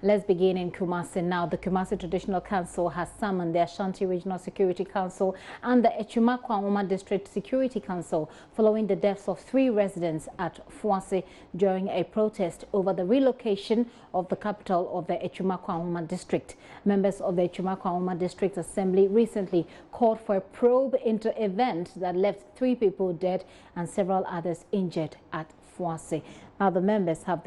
Let's begin in Kumasi now. The Kumasi Traditional Council has summoned the Ashanti Regional Security Council and the Echumakwa District Security Council following the deaths of 3 residents at Foase during a protest over the relocation of the capital of the Echumakwa District. Members of the Echumakwa District Assembly recently called for a probe into events that left 3 people dead and several others injured at Foase. Now, the members have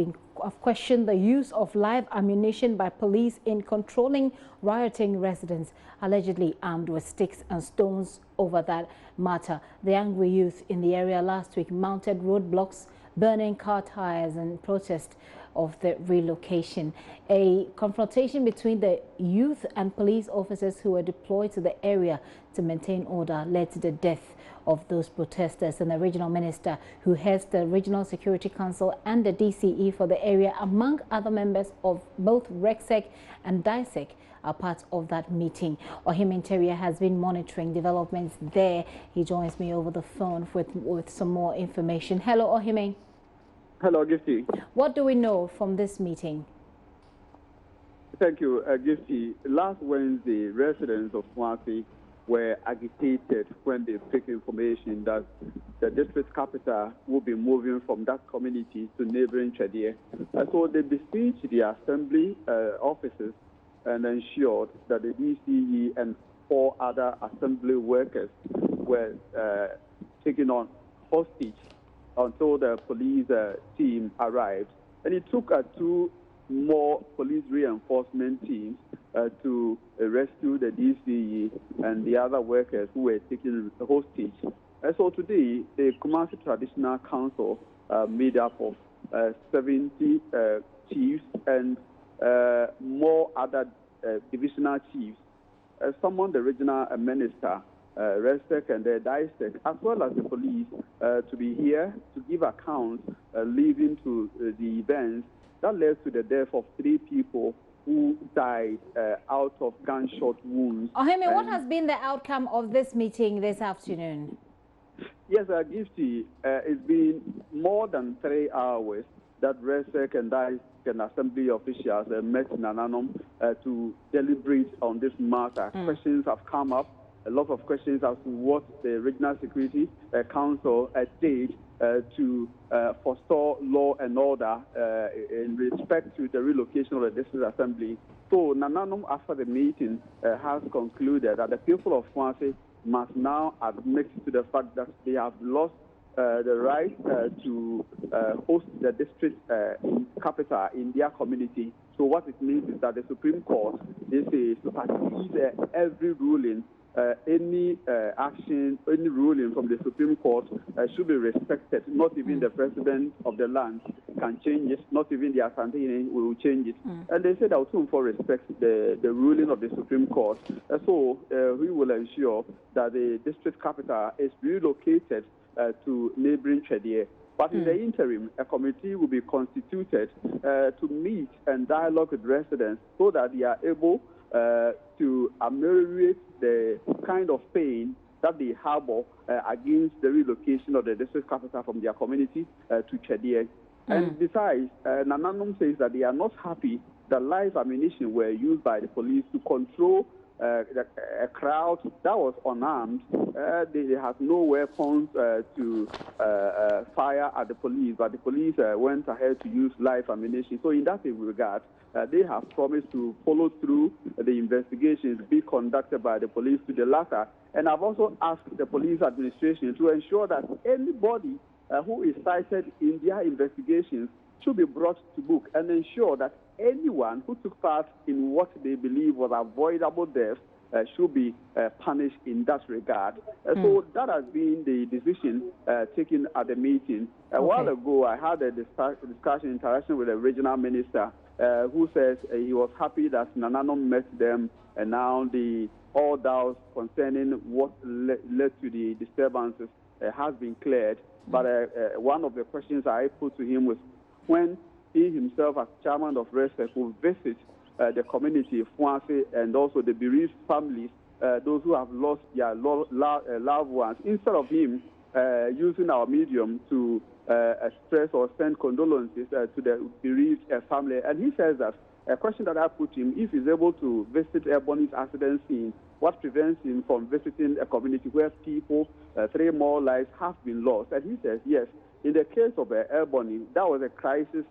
questioned the use of live ammunition by police in controlling rioting residents, allegedly armed with sticks and stones over that matter. The angry youth in the area last week mounted roadblocks, burning car tires in protest of the relocation. A confrontation between the youth and police officers who were deployed to the area to maintain order led to the death of those protesters, and the regional minister who heads the Regional Security Council and the DCE for the area, among other members of both RECSEC and DISEC, are part of that meeting. Ohime Interior has been monitoring developments there. He joins me over the phone with some more information. Hello, Ohime. Hello, Gifty. What do we know from this meeting? Thank you, Gifty. Last Wednesday, residents of Kumasi were agitated when they picked information that the district capital will be moving from that community to neighboring Chedie. So they besieged the assembly offices and ensured that the DCE and 4 other assembly workers were taken on hostage until the police team arrived. And it took 2 more police reinforcement teams to rescue the DCE and the other workers who were taken hostage. And so today, the Kumasi Traditional Council, made up of 70 chiefs and more other divisional chiefs, summoned the regional minister, RECSEC and the DISEC, as well as the police, to be here to give accounts leading to the events that led to the death of 3 people who died out of gunshot wounds. Ohime, what has been the outcome of this meeting this afternoon? Yes, Gifty, it's been more than 3 hours that RECSEC and DISEC and assembly officials met in Nananom to deliberate on this matter. Questions have come up, a lot of questions as to what the Regional Security Council did to forestall law and order in respect to the relocation of the district assembly. So Nananom, after the meeting, has concluded that the people of Foase must now admit to the fact that they have lost the right to host the district capital in their community. So what it means is that the Supreme Court, they say, supersedes every ruling. Any action, any ruling from the Supreme Court should be respected. Not even the president of the land can change it. Not even the Asante will change it. And they said that for respect the ruling of the Supreme Court. So we will ensure that the district capital is relocated to neighboring Chedie. But in the interim, a committee will be constituted to meet and dialogue with residents so that they are able to ameliorate the kind of pain that they harbor against the relocation of the district capital from their community to Chedie. And besides, Nananom says that they are not happy that live ammunition were used by the police to control a crowd that was unarmed. They had no weapons to fire at the police, but the police went ahead to use live ammunition. So in that regard, they have promised to follow through the investigations be conducted by the police to the latter. And I've also asked the police administration to ensure that anybody who is cited in their investigations should be brought to book and ensure that anyone who took part in what they believe was avoidable death should be punished in that regard. So that has been the decision taken at the meeting. A while ago, I had a discussion, interaction with the regional minister who says he was happy that Nananom met them, and now all doubts concerning what led to the disturbances has been cleared. But one of the questions I put to him was when he himself, as chairman of RECSEC, will visit the community, Foase, and also the bereaved families, those who have lost their loved ones, instead of him using our medium to express or send condolences to the bereaved family. And he says that a question that I put him, if he's able to visit Ebony's accident scene, what prevents him from visiting a community where people, 3 more lives have been lost? And he says, yes, in the case of Ebony, that was a crisis,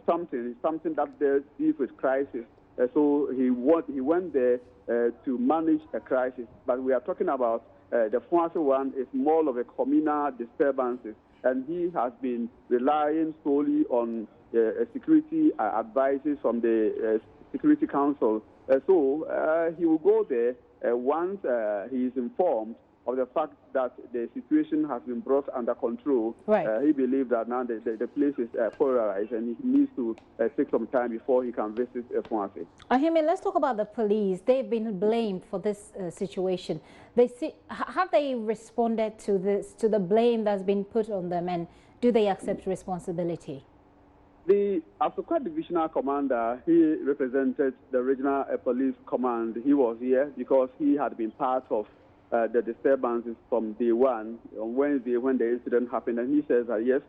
something that deals with crisis. So he went there to manage a crisis. But we are talking about the Foase one is more of a communal disturbances. And he has been relying solely on security advices from the Security Council. So he will go there once he is informed of the fact that the situation has been brought under control. Right. He believes that now the place is polarized and he needs to take some time before he can visit Foase. Ohime, let's talk about the police. They've been blamed for this situation. Have they responded to the blame that's been put on them, and do they accept responsibility? The Africa Divisional Commander, he represented the Regional Police Command. He was here because he had been part of the disturbances from day one on Wednesday when the incident happened. And he says that, yes,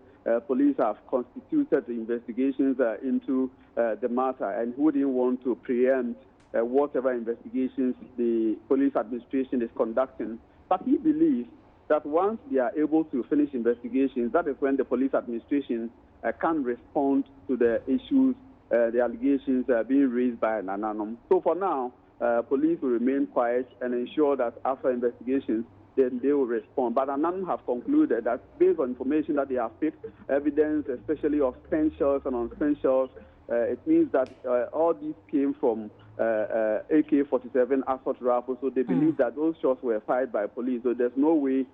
police have constituted investigations into the matter, and he wouldn't want to preempt whatever investigations the police administration is conducting. But he believes that once they are able to finish investigations, that is when the police administration can respond to the issues, the allegations being raised by Nananom. So for now, police will remain quiet and ensure that after investigations, then they will respond. But Nananom have concluded that based on information that they have picked, evidence especially of spent shells and unspent shells, it means that all these came from AK-47 assault rifles. So they believe that those shots were fired by police. So there's no way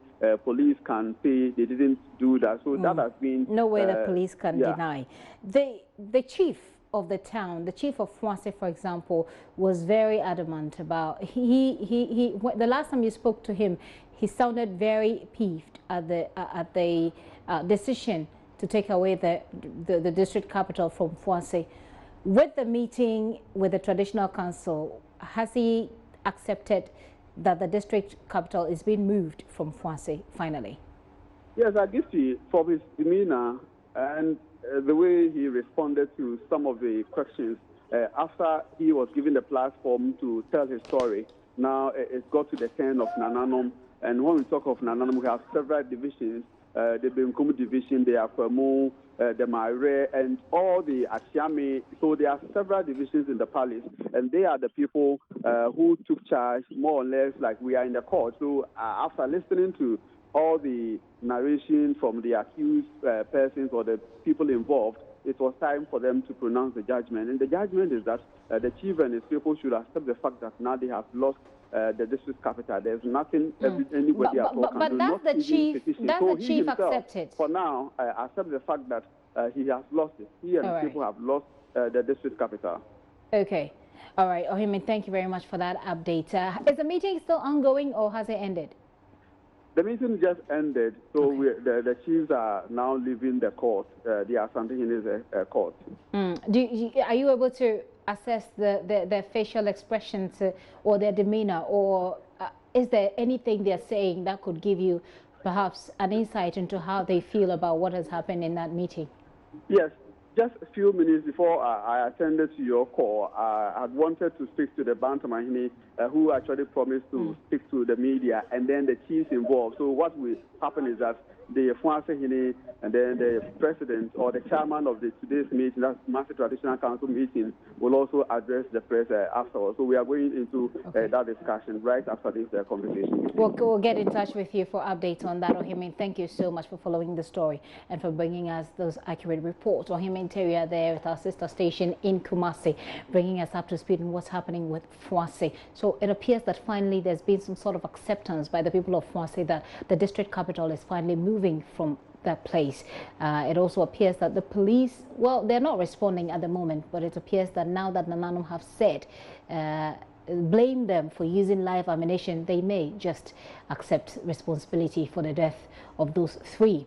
police can say they didn't do that. So that has been... No way the police can deny. The chief of the town, the chief of Foase, for example, was very adamant about... the last time you spoke to him, he sounded very peeved at the decision to take away the district capital from Foase. With the meeting with the traditional council, has he accepted that the district capital is being moved from Foase finally? Yes, I guess from his demeanor and the way he responded to some of the questions after he was given the platform to tell his story. Now it's got to the turn of Nananom, and when we talk of Nananom, we have several divisions. The Benkum division, the Akwemu, the Maire, and all the Achiame. So there are several divisions in the palace, and they are the people who took charge, more or less, like we are in the court. So after listening to all the narration from the accused persons or the people involved, it was time for them to pronounce the judgment. And the judgment is that the chief and his people should accept the fact that now they have lost the district capital. There's nothing anybody at all can do. But that's the chief. That's so the chief accepted. For now, accept the fact that he has lost it. He and his people have lost the district capital. Okay. All right. Ohime, thank you very much for that update. Is the meeting still ongoing or has it ended? The meeting just ended, so the chiefs are now leaving the court. They are standing in the court. Are you able to assess their facial expressions or their demeanor, or is there anything they're saying that could give you perhaps an insight into how they feel about what has happened in that meeting? Yes. Just a few minutes before I attended to your call, I had wanted to speak to the Bantamahini, who actually promised to speak to the media, and then the chiefs involved. So what will happen is that the Fuasehini and then the president or the chairman of today's meeting, that's Kumasi Traditional Council meeting, will also address the press afterwards. So we are going into that discussion right after this conversation. We'll get in touch with you for updates on that, Ohime. Thank you so much for following the story and for bringing us those accurate reports. Ohime Interior there with our sister station in Kumasi, bringing us up to speed on what's happening with Foase. So it appears that finally there's been some sort of acceptance by the people of Foase that the district capital is finally moving from that place. It also appears that the police, well, they're not responding at the moment, but it appears that now that Nananom have said, blame them for using live ammunition, they may just accept responsibility for the death of those 3